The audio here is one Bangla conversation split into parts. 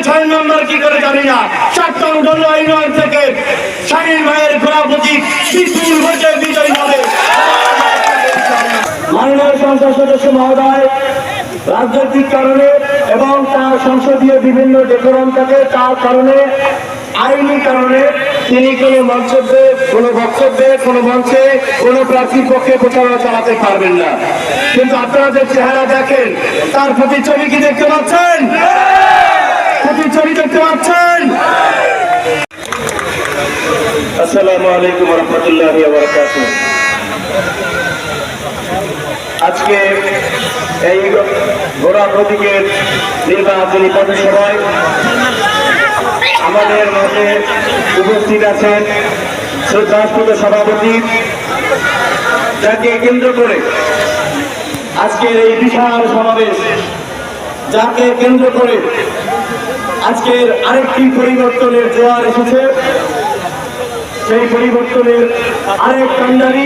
6 নম্বর কি করে জানি না। 7 নং দলীয় ইউনিয়ন থেকে শাহিন ভাইয়ের ঘোড়া প্রতীক বিপুল ভোটে বিজয়ী হবে। মাননীয় সংসদ সদস্য মহোদয় রাজনৈতিক কারণে এবং তার সংসদীয় বিভিন্ন ডেকোরাম থাকে, তার কারণে আইনি কারণে তিনি কোনো মন্তব্যে, কোনো বক্তব্যে, কোনো মঞ্চে কোনো প্রার্থীর পক্ষে প্রচারণা চালাতে পারবেন না। কিন্তু আপনারা যে চেহারা দেখেন তার প্রতিচ্ছবি কি দেখতে পাচ্ছেন? প্রতিচ্ছবি দেখতে পাচ্ছেন? আসসালামু আলাইকুম ওয়া রাহমাতুল্লাহি ওয়া বারাকাতুহু। আজকে এই ঘোড়া প্রতীকের নির্বাচনী পথসভায় আমাদের মাঝে উপস্থিত আছেন শ্রদ্ধাস্পদ সভাপতি, যাকে কেন্দ্র করে আজকের এই বিশাল সমাবেশ, যাকে কেন্দ্র করে আজকের আরেকটি পরিবর্তনের জোয়ার এসেছে। সেই পরিবর্তনের আরেক কান্ডারি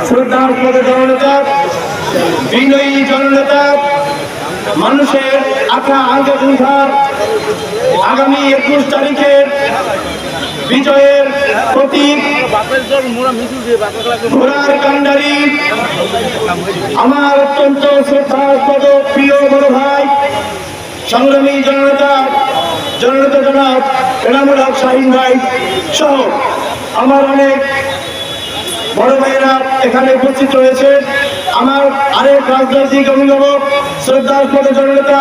শ্রদ্ধাস্পদ জননেতা, বিনয়ী জননেতা, মানুষের আকাঙ্ক্ষার আগামী 21 তারিখের বিজয়ের প্রতীক ঘোড়ার কান্ডারি, আমার অত্যন্ত শ্রদ্ধাস্পদ প্রিয় বড় ভাই, সংগ্রামী জননেতা জনাব এনামুল হক শাহিন ভাই সহ আমার অনেক বড় ভাইয়েরা এখানে উপস্থিত রয়েছে। আমার আরেক রাজনৈতিক অভিভাবক শ্রদ্ধাস্পদ জননেতা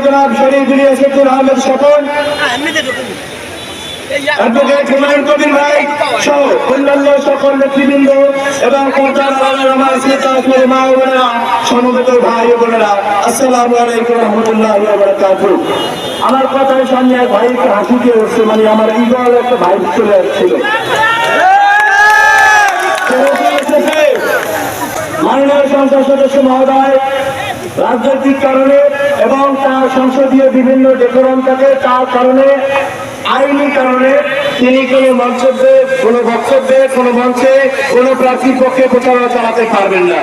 জনাব শরীফ ইলিয়াসুদ্দিন আহমেদ স্বপন, অ্যাডভোকেট হুমায়ুন কবির ভাই সহ অন্যান্য সকল নেতৃবৃন্দ এবং পর্দার আড়ালের আমার শ্রদ্ধাস্পদ মা ও বোনেরা, সমবেত ভাই ও বোনেরা, আসসালামু আলাইকুম ওয়া রাহমাতুল্লাহি ওয়া বারাকাতুহু। আমার কথার সামনে এক ভাইকে হাসি দিয়ে উঠছে, মানে আমার ইগল একটা ভাই চলে আসছিল। মাননীয় সংসদ সদস্য মহোদয় রাজনৈতিক কারণে এবং তার সংসদীয় বিভিন্ন ডেকোরাম থাকে, তার কারণে আইনি কারণে তিনি কোনো মন্তব্যে, কোনো বক্তব্যে, কোনো মঞ্চে কোনো প্রার্থীর পক্ষে প্রচারণা চালাতে পারবেন না।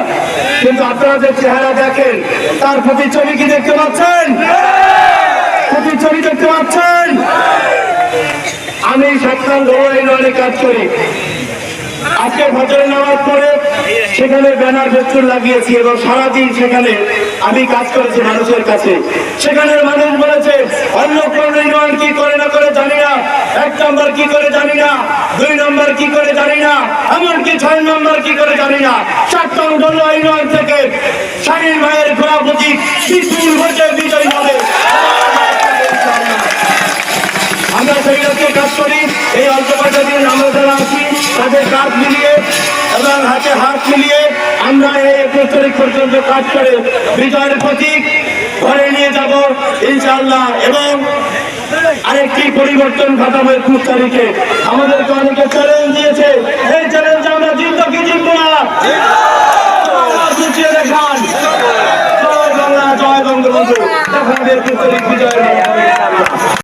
কিন্তু আপনারা যে চেহারা দেখেন তার প্রতিচ্ছবি কি দেখতে পাচ্ছেন? প্রতিচ্ছবি দেখতে পাচ্ছেন? আমি 7 নং দলীয় ইউনিয়নে কাজ করি। আজকে ফজরের নামাজ পড়ে সেখানে ব্যানার ফেস্টুন লাগিয়েছি এবং সারাদিন সেখানে আমি কাজ করেছি মানুষের কাছে। সেখানের মানুষ বলেছে অন্য কোন ইউনিয়ন কি করে না করে জানি না, 1 নম্বর কি করে জানি না, 2 নম্বর কি করে জানি না, এমনকি 6 নম্বর কি করে জানি না। 7 নং দলীয় ইউনিয়ন থেকে শাহিন ভাইয়ের ঘোড়া প্রতীক বিপুল ভোটে বিজয়ী হবে। আমরা সেই লক্ষ্যে কাজ করি। এই অল্প কয়েকটা দিন আমরা যারা আছি তাদের কাজ মিলিয়ে এবং হাতে হাত মিলিয়ে আমরা এই 21 তারিখ পর্যন্ত কাজ করে বিজয়ের প্রতীক ঘরে নিয়ে যাব ইনশাআল্লাহ। এবং আরেকটি পরিবর্তন ঘটাবো 21 তারিখে। আমাদেরকে অনেকে চ্যালেঞ্জ দিয়েছে, এই চ্যালেঞ্জ আমরা জিতবো কি জিতবো না? বুঝিয়ে দেখান। জয় বাংলা, জয় বঙ্গবন্ধু। 21 তারিখ বিজয়ের